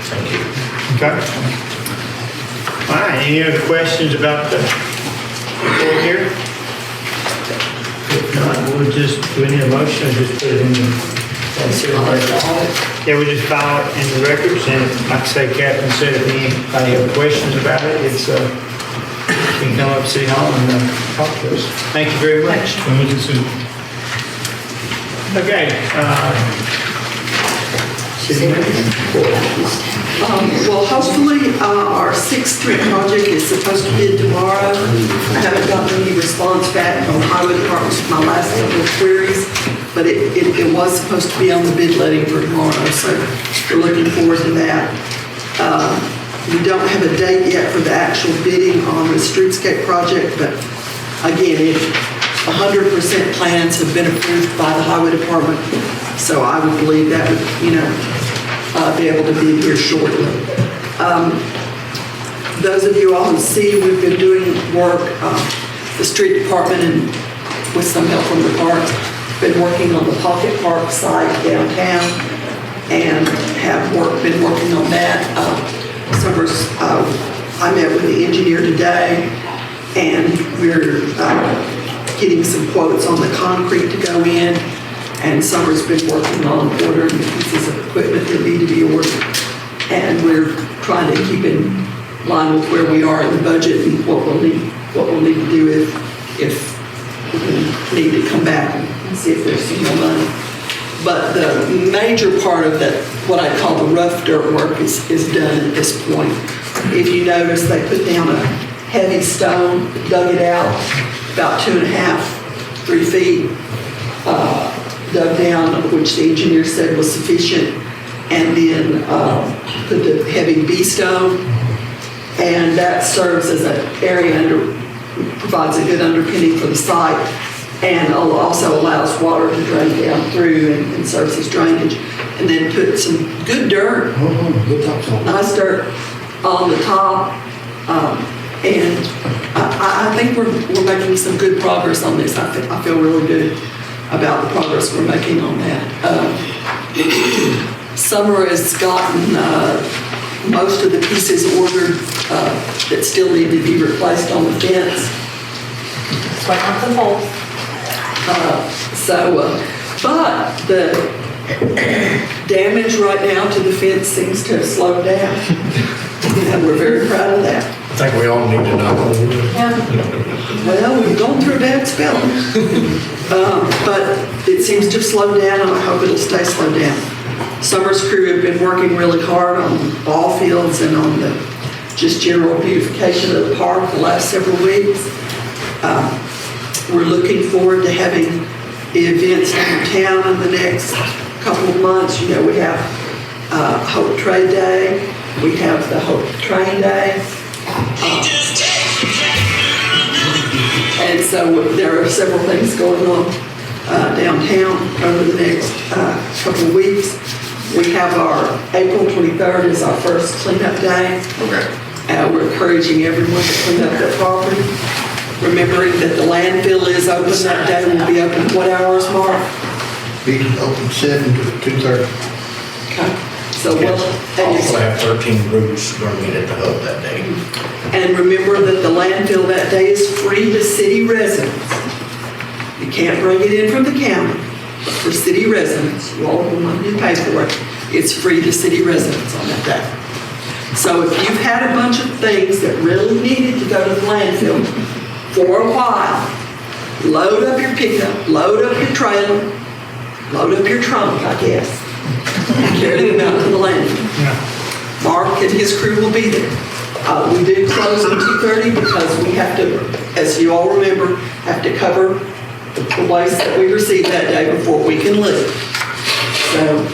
Thank you. Okay. All right, any other questions about the report here? If not, we'll just, do we need a motion or just put it in the? Yeah, we just file it in the records, and like I say, Catherine said, if anybody have questions about it, it's, you can come up to City Hall and talk to us. Thank you very much. Okay, City Manager. Well, hopefully, our 6th Street project is supposed to bid tomorrow. I haven't gotten any response back from Highway Department with my last couple of queries, but it was supposed to be on the bid letting for tomorrow, so we're looking forward to that. We don't have a date yet for the actual bidding on the streetscape project, but again, if 100% plans have been approved by the Highway Department, so I would believe that would, be able to be here shortly. Those of you all who see, we've been doing work, the street department and with some help from the park, been working on the Pocket Park site downtown and been working on that. I met with the engineer today and we're getting some quotes on the concrete to go in. And Summer's been working on ordering the pieces of equipment that need to be ordered. And we're trying to keep in line with where we are in the budget and what we'll need to do if we need to come back and see if there's some more money. But the major part of that, what I call the rough dirt work, is done at this point. If you notice, they put down a heavy stone, dug it out about 2.5, 3 feet, dug down, which the engineer said was sufficient, and then put the heavy B stone, and that serves as an area provides a good underpinning for the site, and also allows water to drain down through and serves as drainage. And then put some good dirt, nice dirt on the top, and I think we're making some good progress on this. I feel really good about the progress we're making on that. Summer has gotten most of the pieces ordered that still need to be replaced on the fence. Sweat on some holes. But the damage right now to the fence seems to have slowed down. And we're very proud of that. I think we all need to know. Well, we've gone through a bad spell. But it seems to have slowed down, and I hope it'll stay slowed down. Summer's crew have been working really hard on ball fields and on the just general beautification of the park the last several weeks. We're looking forward to having the events downtown in the next couple of months. We have Hope Trade Day, we have the Hope Train Day. And so there are several things going on downtown over the next couple of weeks. We have our April 23rd is our first cleanup day. Okay. We're encouraging everyone to clean up their property. Remembering that the landfill is open that day. We'll be open what hours, Mark? Be open 7 to 2:30. Okay. So we'll also have 13 groups going to meet at the hub that day. And remember that the landfill that day is free to city residents. You can't bring it in from the county, but for city residents, you all will need to pay for it. It's free to city residents on that day. So if you've had a bunch of things that really needed to go to the landfill for a while, load up your pickup, load up your trailer, load up your trunk, I guess, and carry them out to the landfill. Mark and his crew will be there. We do close at 2:30 because we have to, as you all remember, have to cover the waste that we received that day before we can leave. So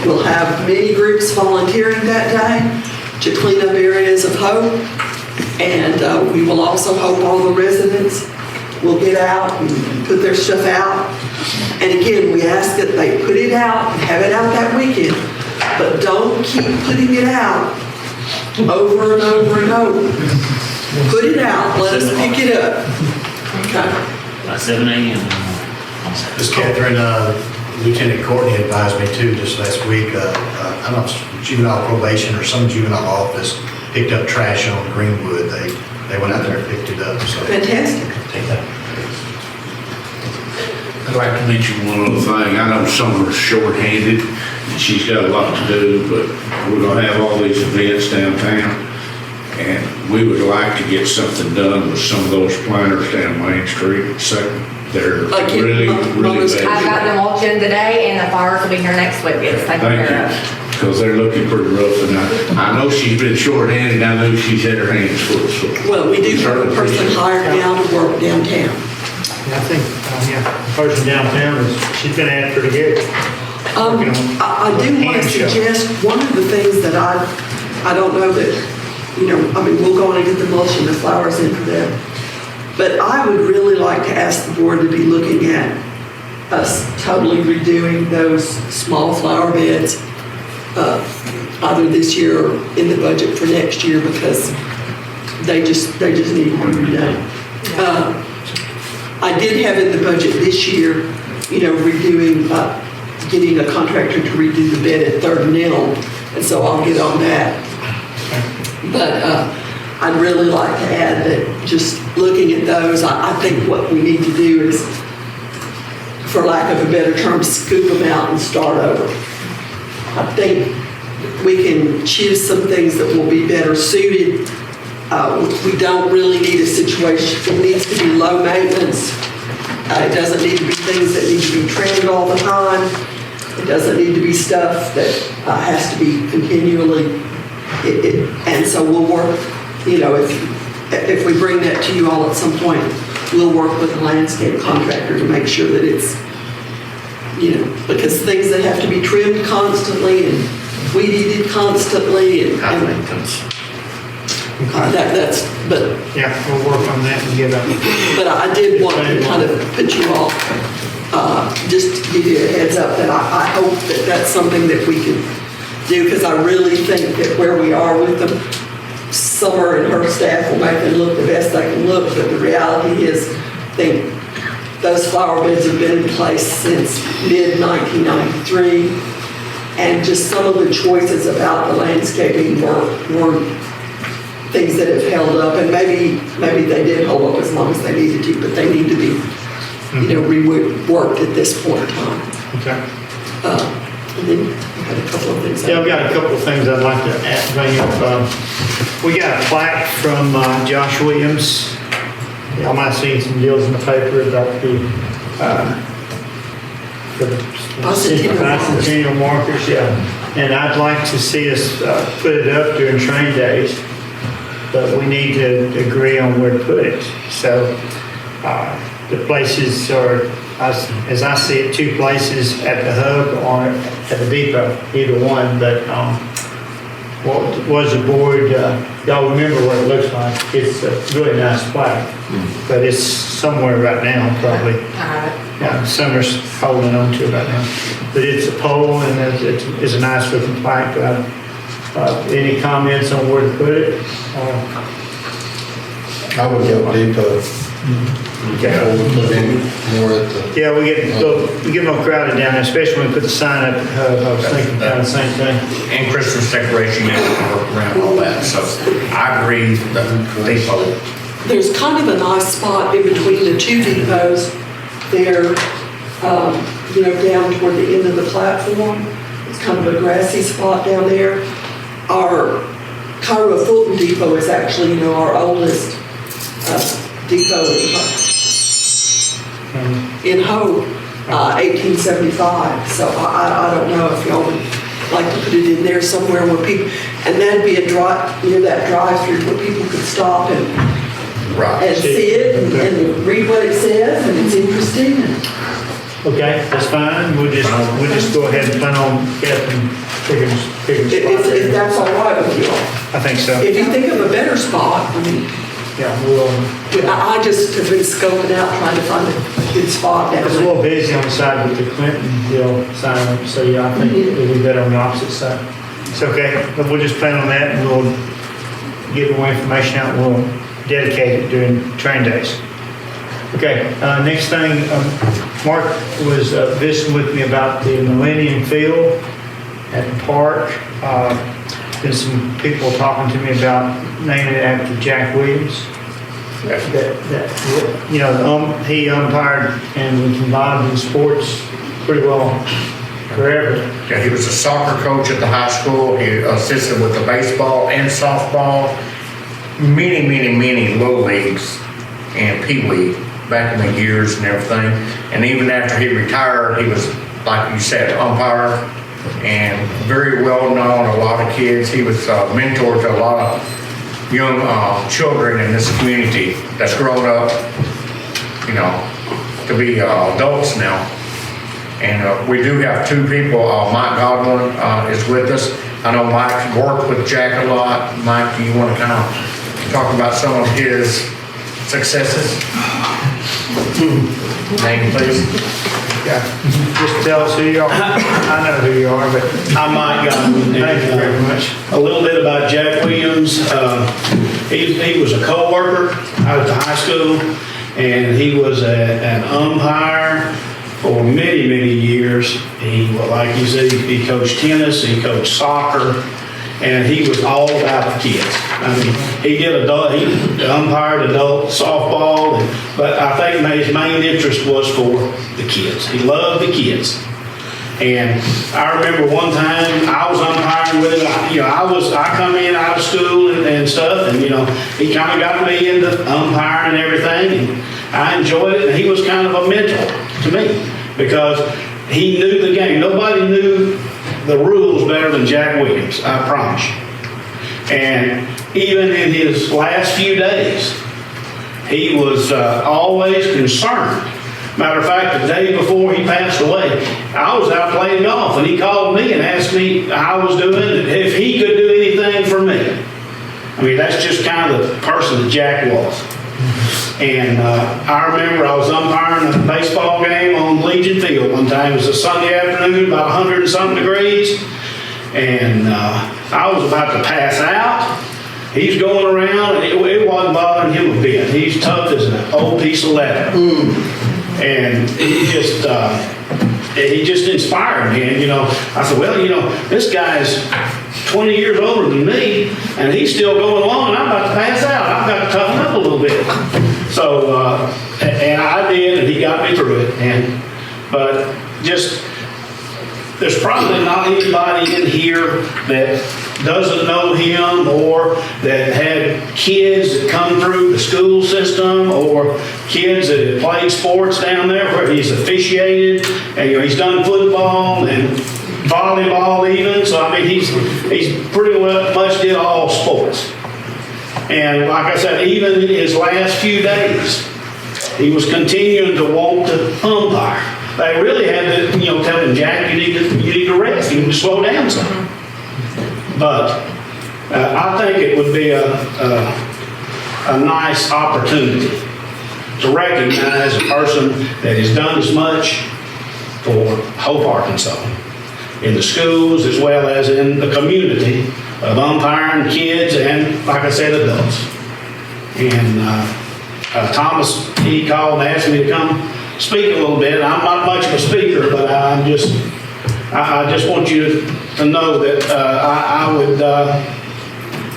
we'll have many groups volunteering that day to clean up areas of Hope. And we will also hope all the residents will get out and put their stuff out. And again, we ask that they put it out and have it out that weekend, but don't keep putting it out over and over and over. Put it out, let us pick it up. Okay? By 7 a.m. Ms. Catherine, Lieutenant Courtney advised me too just last week, I don't know, if it's juvenile probation or some juvenile office picked up trash on Greenwood. They went out there and picked it up, so. Fantastic. Take that. I'd like to mention one other thing. I know Summer's short-handed, and she's got a lot to do, but we're gonna have all these events downtown, and we would like to get something done with some of those planters down Main Street. So they're Like really, really I got bad. them all in today, and the flowers will be here next week. It's taken Thank care of. you, because they're looking pretty rough, and I know she's been short-handed, I know she's had her hands full, so. Well, we do have a person hired now to work downtown. I think, yeah, the person downtown she's been at it pretty good. I do want to Hand show. suggest, one of the things that I don't know that, I mean, we'll go on and get the mulch and the flowers in for them. But I would really like to ask the board to be looking at us totally redoing those small flower beds, either this year or in the budget for next year, because they just need to be redone. I did have in the budget this year, redoing, getting a contractor to redo the bed at 3rd and Elm, and so I'll get on that. But I'd really like to add that just looking at those, I think what we need to do is, for lack of a better term, scoop them out and start over. I think we can choose some things that will be better suited. We don't really need a situation, it needs to be low maintenance. It doesn't need to be things that need to be trimmed all the time. It doesn't need to be stuff that has to be continually, and so we'll work, if we bring that to you all at some point, we'll work with the landscape contractor to make sure that it's, because things that have to be trimmed constantly and weed eated constantly and but yeah, we'll work on that and get up. But I did want to kind of put you all, just to give you a heads up that I hope that that's something that we can do, because I really think that where we are with them, Summer and her staff will make them look the best they can look, but the reality is, I think those flower beds have been in place since mid-1993, and just some of the choices about the landscaping weren't things that have held up, and maybe they did hold up as long as they needed to, but they need to be, reworked at this point in time. Okay. And then you had a couple of things. Yeah, I've got a couple of things I'd like to bring up. We got a plaque from Josh Williams. Y'all might have seen some deals in the paper about the bicentennial markers, yeah. And I'd like to see us put it up during train days, but we need to agree on where to put it. So the places are, as I see it, 2 places at the hub or at the depot, either one. But what was the board, y'all remember what it looks like? It's a really nice plaque, but it's somewhere right now probably. Yeah, Summer's holding on to it right now. But it's a pole and it's a nice looking plaque. Any comments on where to put it? I would go depot. Okay. Yeah, we get more crowded down there, especially when we put the sign up at the hub. I was thinking kind of the same thing. And Christmas decoration, you have to work around all that, so I agree that depot. There's kind of a nice spot in between the 2 depots there, down toward the end of the platform. It's kind of a grassy spot down there. Our Cairo Fulton Depot is actually, our oldest depot in Hope, 1875. So I don't know if y'all would like to put it in there somewhere where people, and that'd be near that drive-through where people could stop and see it and read what it says, and it's interesting. Okay, that's fine. We'll just go ahead and plan on getting picking a spot If that's all right with you all. I think so. If you think of a better spot, I just have been scoping out, trying to find a good spot I down was a there. little busy on the side with the Clinton deal sign up, so yeah, I think it'll be better on the opposite side. It's okay, but we'll just plan on that and we'll get more information out and we'll dedicate it during train days. Okay, next thing, Mark was visiting with me about the Millennium Field at the park. Been some people talking to me about naming it after Jack Williams. He umpired and was involved in sports pretty well forever. Yeah, he was a soccer coach at the high school. He assisted with the baseball and softball, many low leagues and pee-wee back in the years and everything. And even after he retired, he was, like you said, umpire and very well known. A lot of kids. He was a mentor to a lot of young children in this community that's grown up, to be adults now. And we do have two people. Mike Godwin is with us. I know Mike's worked with Jack a lot. Mike, do you want to kind of talk about some of his successes? Name, please. Yeah, just tell us who you are. I know who you are, but I'm Mike Godwin. Thank you very much. A little bit about Jack Williams. He was a co-worker out at the high school, and he was an umpire for many years. Like you said, he coached tennis, he coached soccer, and he was all about the kids. I mean, he umpired adult softball, but I think his main interest was for the kids. He loved the kids. And I remember one time I was umpiring with him. I come in out of school and stuff, and he kind of got me into umpiring and everything, and I enjoyed it. And he was kind of a mentor to me because he knew the game. Nobody knew the rules better than Jack Williams, I promise you. And even in his last few days, he was always concerned. Matter of fact, the day before he passed away, I was out playing golf, and he called me and asked me how I was doing, and if he could do anything for me. I mean, that's just kind of the person that Jack was. And I remember I was umpiring a baseball game on Legion Field one time. It was a Sunday afternoon, about 100 and something degrees, and I was about to pass out. He's going around, and it wasn't bothering him a bit. He's tough as an old piece of leather. And he just inspired me. And, I said, well, this guy's 20 years older than me, and he's still going along, and I'm about to pass out. I've got to toughen up a little bit. So, and I did, and he got me through it. But there's probably not anybody in here that doesn't know him or that had kids that come through the school system or kids that have played sports down there where he's officiated, and he's done football and volleyball even. So I mean, he's pretty much did all sports. And like I said, even in his last few days, he was continuing to want to umpire. They really had to, tell him, Jack, you need to rest. You need to slow down some. But I think it would be a nice opportunity to recognize a person that has done as much for Hope, Arkansas, in the schools as well as in the community of umpiring kids and, like I said, adults. And Thomas, he called and asked me to come speak a little bit. I'm not much of a speaker, but I just want you to know that I would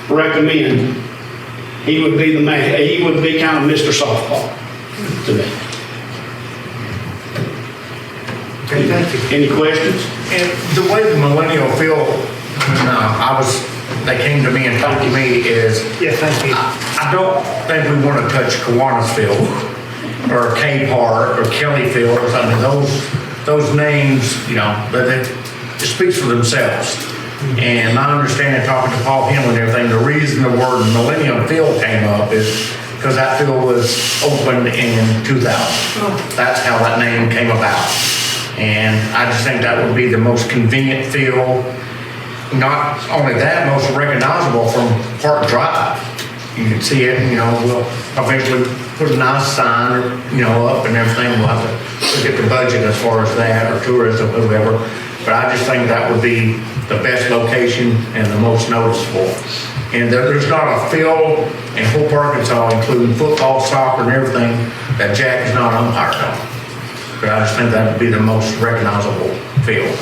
recommend he would be the man. He would be kind of Mr. Softball to me. Okay, thank you. Any questions? And the way the millennial feel, they came to me and talked to me is, yeah, thank you. I don't think we want to touch Kiwanis Field or K Park or Kelly Field or something. Those names, it speaks for themselves. And my understanding, talking to Paul Henley and everything, the reason the word Millennium Field came up is because that field was opened in 2000. That's how that name came about. And I just think that would be the most convenient field. Not only that, most recognizable from Park Drive. you can see it, we'll eventually put a nice sign, up and everything. We'll have to look at the budget as far as that, or tourism, whoever. But I just think that would be the best location and the most noticeable. And there's not a field in Hope, Arkansas, including football, soccer, and everything, that Jack is not umpired on. But I just think that would be the most recognizable field.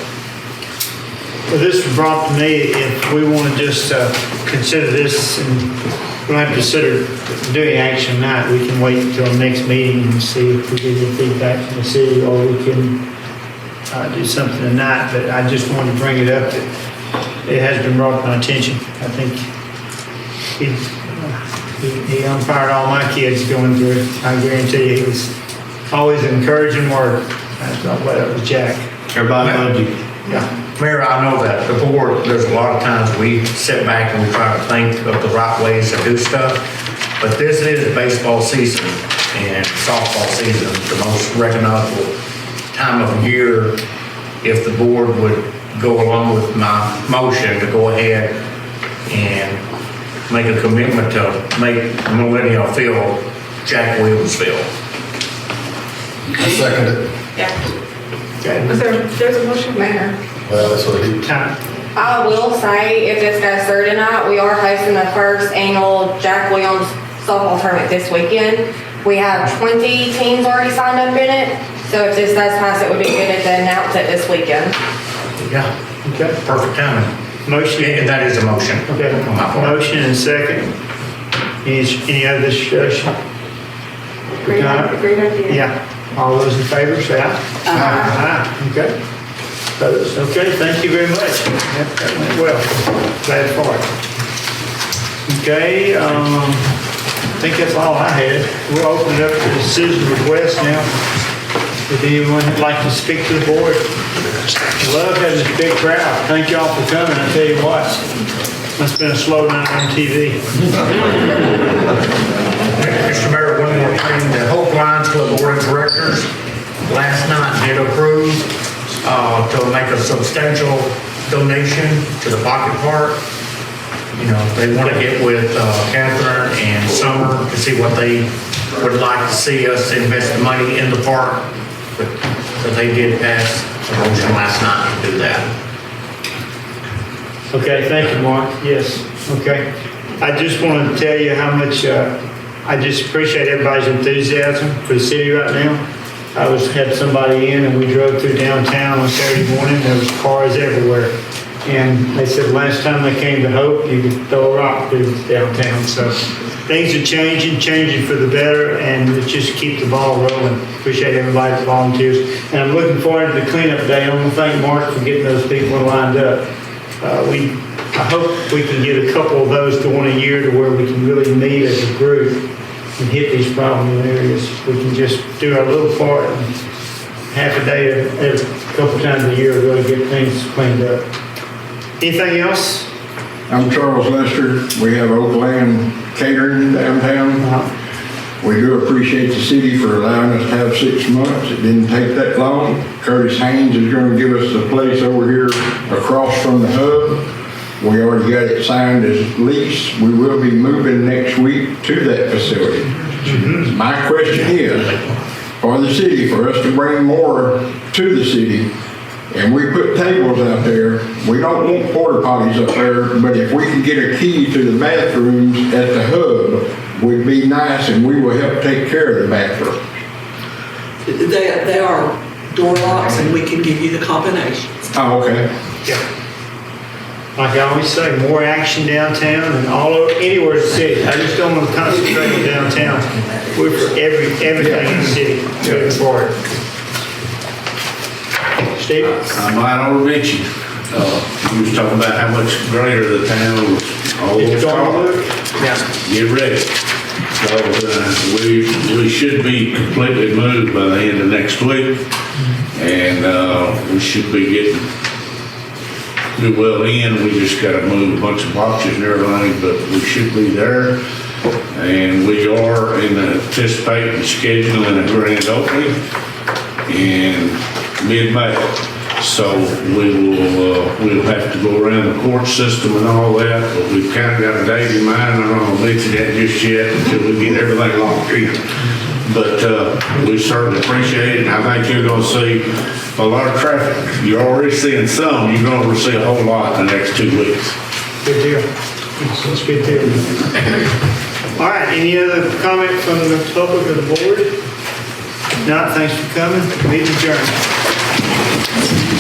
Well, this was brought to me, if we want to just consider this, and we don't have to consider doing action tonight, we can wait until the next meeting and see if we get any feedback from the city, or we can do something tonight. But I just wanted to bring it up that it has been brought to my attention. I think he umpired all my kids going through it. I guarantee you, he was always an encouraging word. That's not what it was, Jack. Everybody loved you. Yeah. Mayor, I know that the board, there's a lot of times we sit back and we try to think of the right ways to do stuff, but this is baseball season and softball season, the most recognizable time of year. If the board would go along with my motion to go ahead and make a commitment to make Millennial Field Jack Williams Field. I second it. Yeah. There's a motion, Mayor. Well, that's what he. I will say, if this goes through tonight, we are hosting the first annual Jack Williams softball tournament this weekend. We have 20 teams already signed up in it, so if this does pass, it would be good to announce it this weekend. Yeah, Okay. perfect timing. Motion. And that is a motion. Okay. On my part. Motion and second. Any other discussion? Great idea. Yeah. All those in favor, say aye. Aye. Okay. Opposed? Okay, thank you very much. That went well. Glad for it. Okay, I think that's all I had. We'll open it up to the citizen request now. If anyone would like to speak to the board. Love having this big crowd. Thank y'all for coming. I tell you what, must have been a slow night on TV. Mr. Mayor, one more thing, the Hope Lions Club Board of Directors last night did approve to make a substantial donation to the pocket park. They want to get with Catherine and Summer to see what they would like to see us invest the money in the park. But they did pass a motion last night to do that. Okay, thank you, Mark. Yes, okay. I just wanted to tell you how much I just appreciate everybody's enthusiasm for the city right now. I had somebody in and we drove through downtown on Saturday morning. There was cars everywhere. And they said last time they came to Hope, you could throw a rock through downtown. So things are changing for the better, and let's just keep the ball rolling. Appreciate everybody that volunteers. And I'm looking forward to the cleanup day. I want to thank Mark for getting those people lined up. I hope we can get a couple of those going a year to where we can really meet as a group and hit these problem areas. We can just do our little part, and half a day, a couple times a year, really get things cleaned up. Anything else? I'm Charles Lester. We have Outlay and catering downtown. We do appreciate the city for allowing us to have 6 months. It didn't take that long. Curtis Haynes is going to give us the place over here across from the hub. We already got it signed as lease. We will be moving next week to that facility. My question is, for the city, for us to bring more to the city, and we put tables out there, we don't want porta potties up there, but if we can get a key to the bathrooms at the hub, would be nice, and we will help take care of the bathrooms. They are door locks, and we can give you the combinations. Oh, okay. Yeah. Like I always say, more action downtown and all over, anywhere in the city. I just don't want to concentrate on downtown. We're for everything in the city. Moving forward. Steve? I'm right on with you. You was talking about how much greater the town was. Get Get ready. So we should be completely moved by the end of next week, and we should be getting good well in. We just got to move a bunch of boxes and everything, but we should be there. And we are anticipating scheduling a grand opening in mid-May. So we'll have to go around the court system and all that, but we've kind of got a date in mind. I'm not gonna mention that just yet until we get everything locked in. But we certainly appreciate it, and I think you're gonna see a lot of traffic. You're already seeing some, you're gonna see a whole lot in the next 2 weeks. Good deal. That's good deal. All right, any other comment from the public or the board? If not, thanks for coming. Meeting adjourned.